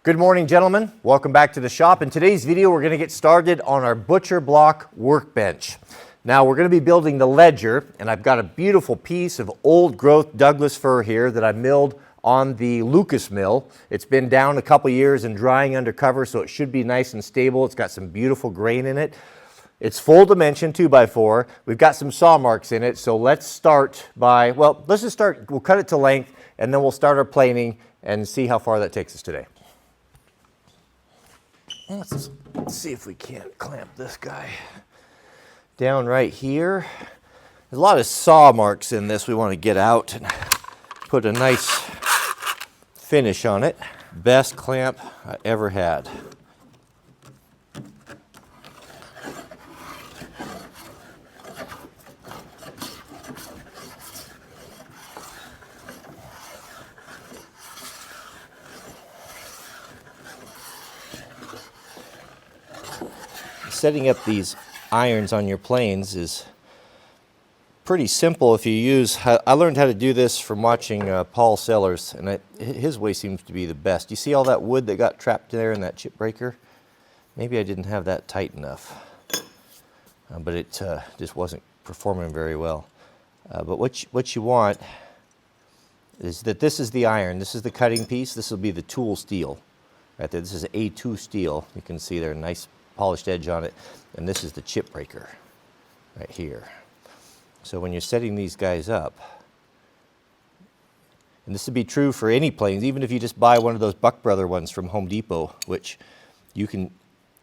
Good morning, gentlemen. Welcome back to the shop. In today's video, we're going to get started on our butcher block workbench. Now, we're going to be building the ledger, and I've got a beautiful piece of old growth Douglas fir here that I milled on the Lucas mill. It's been down a couple years and drying under cover, so it should be nice and stable. It's got some beautiful grain in it. It's full dimension, 2x4. We've got some saw marks in it, so let's start by, let's just start, we'll cut it to length, and then we'll start our planing and see how far that takes us today. Let's see if we can't clamp this guy down right here. There's a lot of saw marks in this we want to get out and put a nice finish on it. Best clamp I ever had. Setting up these irons on your planes is pretty simple if you use, I learned how to do this from watching Paul Sellers, and his way seems to be the best. You see all that wood that got trapped there in that chip breaker? Maybe I didn't have that tight enough, but it just wasn't performing very well. But what you want is that this is the iron, this is the cutting piece, this will be the tool steel right there. This is A2 steel. You can see there, nice polished edge on it, and this is the chip breaker right here. So when you're setting these guys up, and this would be true for any planes, even if you just buy one of those Buck Brother ones from Home Depot, which you can,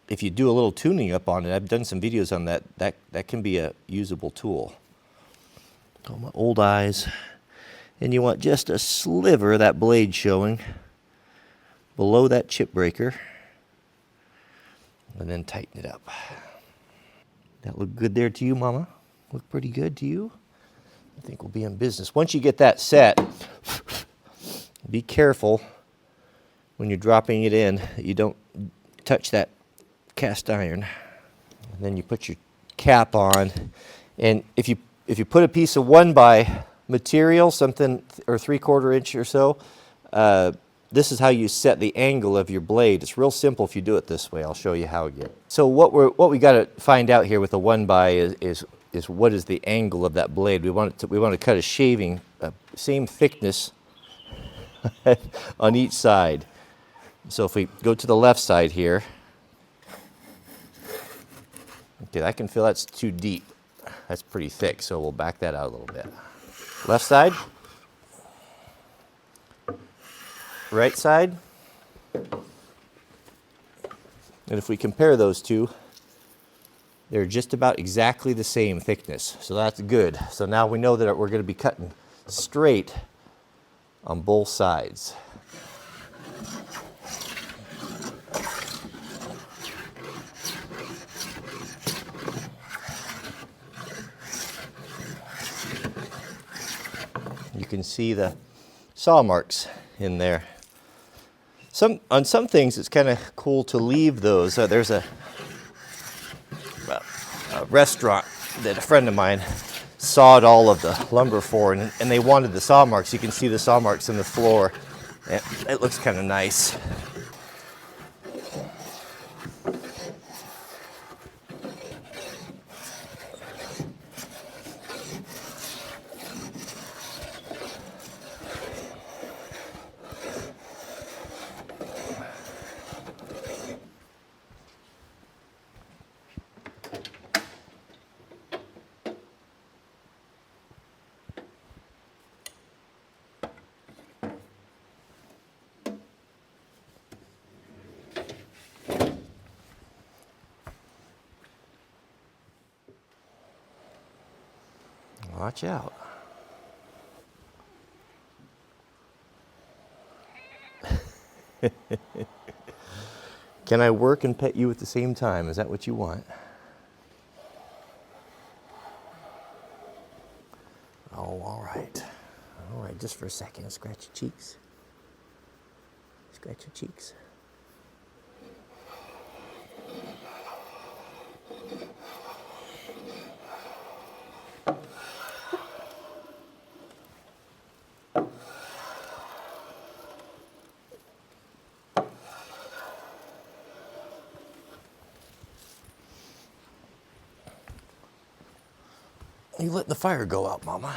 if you do a little tuning up on it, I've done some videos on that, that can be a usable tool. Oh, my old eyes. And you want just a sliver of that blade showing below that chip breaker. And then tighten it up. That look good there to you, Mama? Look pretty good to you? I think we'll be in business. Once you get that set, be careful when you're dropping it in that you don't touch that cast iron. And then you put your cap on. And if you put a piece of 1x material, something or 3/4 inch or so, this is how you set the angle of your blade. It's real simple if you do it this way. I'll show you how again. So what we got to find out here with the 1x is what is the angle of that blade. We want to cut a shaving, same thickness on each side. So if we go to the left side here, okay, I can feel that's too deep. That's pretty thick, so we'll back that out a little bit. Left side. Right side, and if we compare those two, they're just about exactly the same thickness, so that's good. So now we know that we're going to be cutting straight on both sides. You can see the saw marks in there. On some things, it's kind of cool to leave those. There's a restaurant that a friend of mine sawed all of the lumber for, and they wanted the saw marks. You can see the saw marks in the floor. It looks kind of nice. Watch out. Can I work and pet you at the same time? Is that what you want? Oh, all right. All right, just for a second. Scratch your cheeks. Scratch your cheeks. You letting the fire go out, Mama.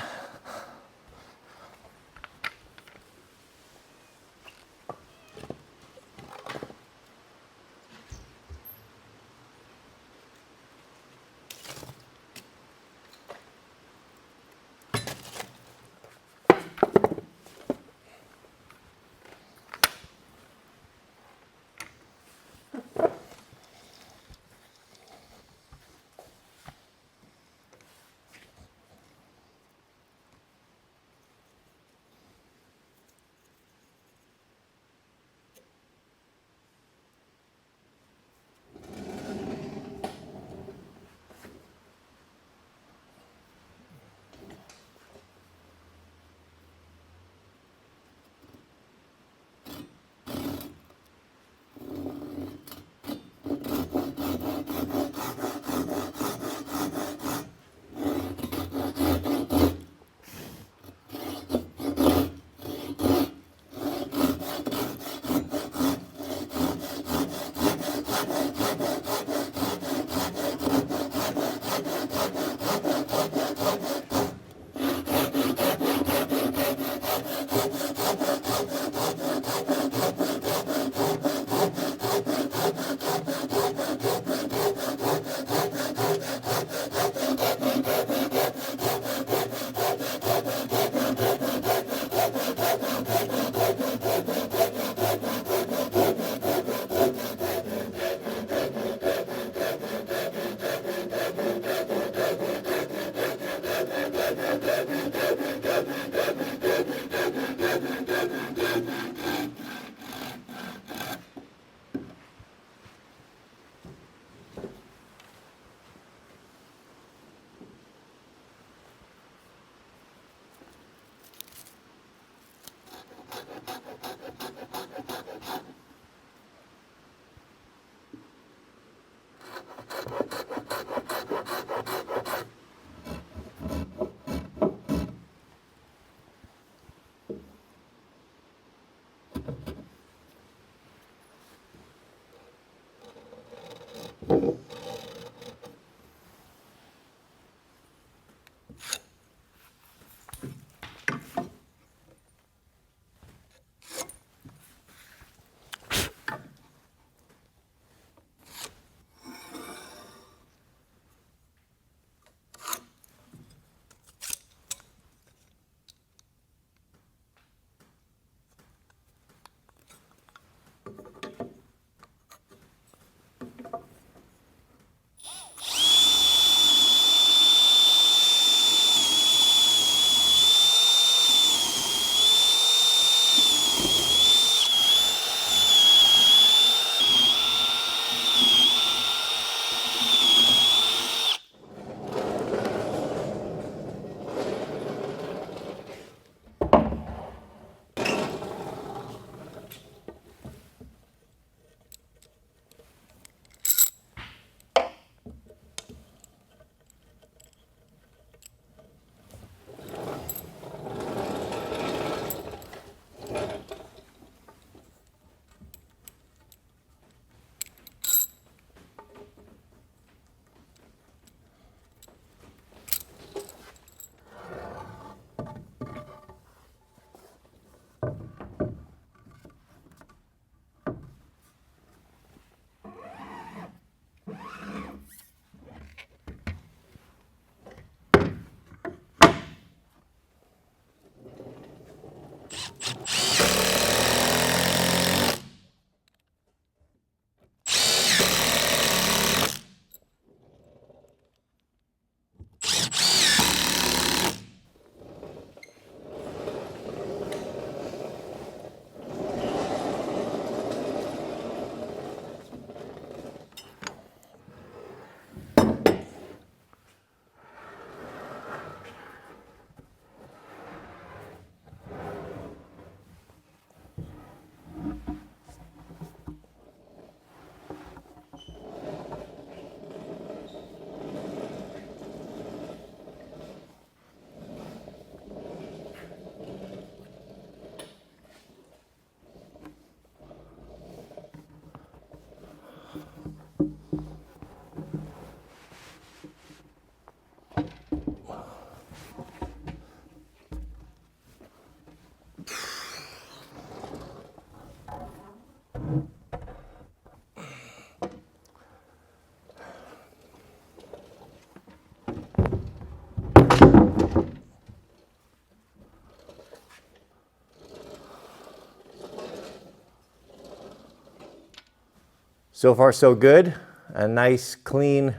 So far, so good. A nice, clean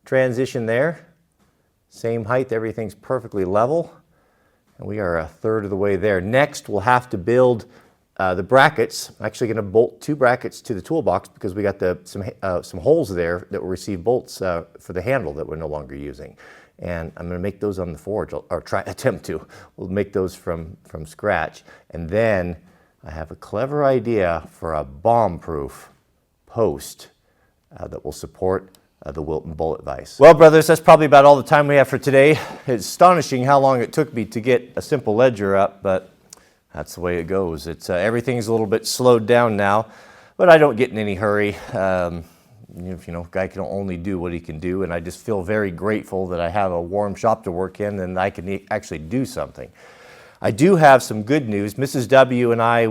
transition there. Same height, everything's perfectly level. And we are a third of the way there. Next, we'll have to build the brackets. I'm actually going to bolt 2 brackets to the toolbox because we got some holes there that will receive bolts for the handle that we're no longer using. And I'm going to make those on the forge, or attempt to. We'll make those from scratch. And then I have a clever idea for a bomb-proof post that will support the Wilton bullet vise. Well, brothers, that's probably about all the time we have for today. It's astonishing how long it took me to get a simple ledger up, but that's the way it goes. It's everything's a little bit slowed down now, but I don't get in any hurry. Guy can only do what he can do, and I just feel very grateful that I have a warm shop to work in and I can actually do something. I do have some good news. Mrs. W and I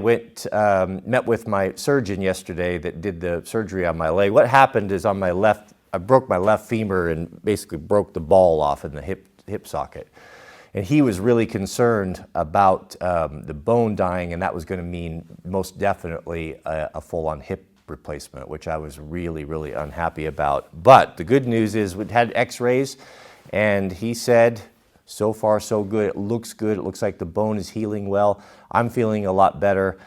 met with my surgeon yesterday that did the surgery on my leg. What happened is on my left, I broke my left femur and basically broke the ball off in the hip socket. And he was really concerned about the bone dying, and that was going to mean most definitely a full-on hip replacement, which I was really, really unhappy about. But the good news is we had x-rays, and he said, so far so good. It looks good. It looks like the bone is healing well. I'm feeling a lot better,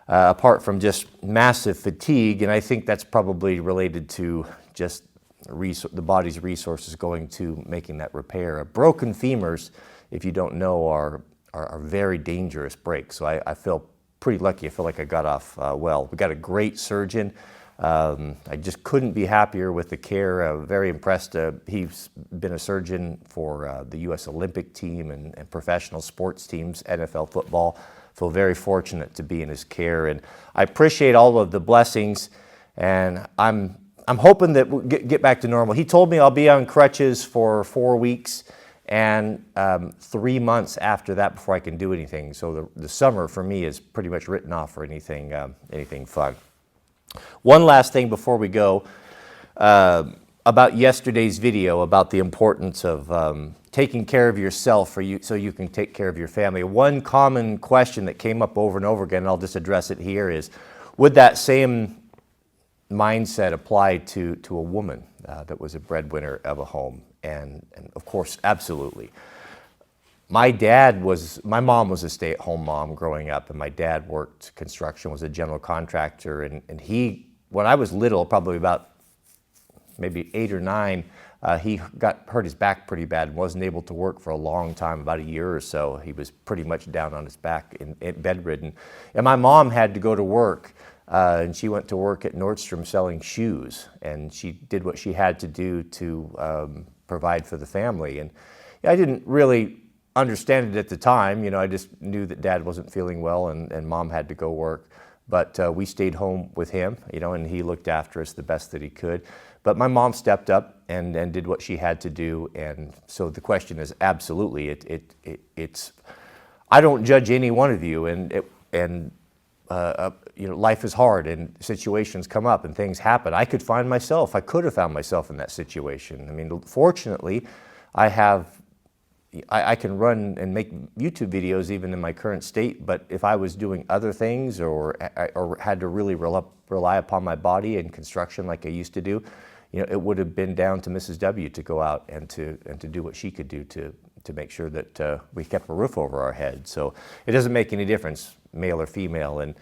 apart from just massive fatigue, and I think that's probably related to just the body's resources going to making that repair. Broken femurs, if you don't know, are very dangerous breaks. So I feel pretty lucky. I feel like I got off well. We got a great surgeon. I just couldn't be happier with the care. Very impressed. He's been a surgeon for the U.S. Olympic team and professional sports teams, NFL football. Feel very fortunate to be in his care, and I appreciate all of the blessings. And I'm hoping that we'll get back to normal. He told me I'll be on crutches for 4 weeks and 3 months after that before I can do anything. So the summer for me is pretty much written off for anything fun. One last thing before we go, about yesterday's video about the importance of taking care of yourself so you can take care of your family. One common question that came up over and over again, and I'll just address it here, is would that same mindset apply to a woman that was a breadwinner of a home? And of course, absolutely. My mom was a stay-at-home mom growing up, and my dad worked construction, was a general contractor, and he, when I was little, probably about maybe 8 or 9, he hurt his back pretty bad and wasn't able to work for a long time, about a year or so. He was pretty much down on his back and bedridden. And my mom had to go to work, and she went to work at Nordstrom selling shoes, and she did what she had to do to provide for the family. And I didn't really understand it at the time. I just knew that Dad wasn't feeling well and Mom had to go work. But we stayed home with him, and he looked after us the best that he could. But my mom stepped up and did what she had to do. And so the question is absolutely, it's I don't judge any one of you, and life is hard and situations come up and things happen. I could have found myself in that situation. I mean, fortunately, I can run and make YouTube videos even in my current state, but if I was doing other things or had to really rely upon my body in construction like I used to do, it would have been down to Mrs. W to go out and to do what she could do to make sure that we kept a roof over our head. So it doesn't make any difference, male or female. And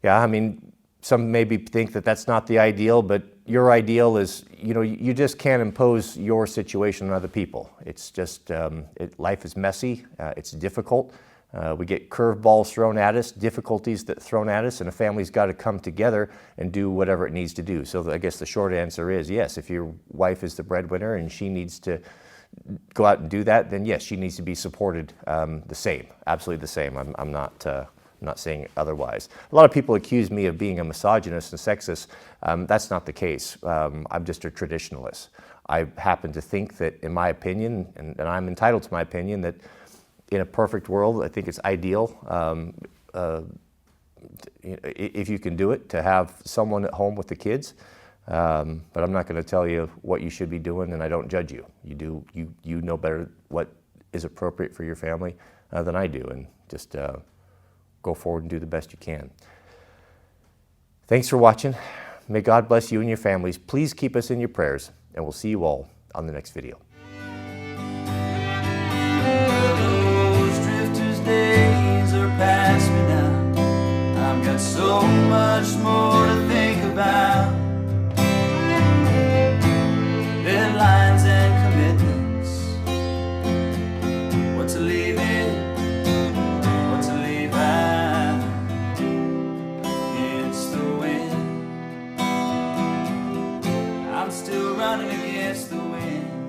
yeah, I mean, some maybe think that that's not the ideal, but your ideal is, you just can't impose your situation on other people. It's just, life is messy, it's difficult. We get curveballs thrown at us, difficulties thrown at us, and a family's got to come together and do whatever it needs to do. So I guess the short answer is yes, if your wife is the breadwinner and she needs to go out and do that, then yes, she needs to be supported the same, absolutely the same. I'm not saying otherwise. A lot of people accuse me of being a misogynist and sexist. That's not the case. I'm just a traditionalist. I happen to think that, in my opinion, and I'm entitled to my opinion, that in a perfect world, I think it's ideal, if you can do it, to have someone at home with the kids. But I'm not going to tell you what you should be doing, and I don't judge you. You know better what is appropriate for your family than I do, and just go forward and do the best you can. Thanks for watching. May God bless you and your families. Please keep us in your prayers, and we'll see you all on the next video. Those drifters' days are past me now. I've got so much more to think about. Deadlines and commitments. What to leave in, what to leave out. It's the wind. I'm still running against the wind.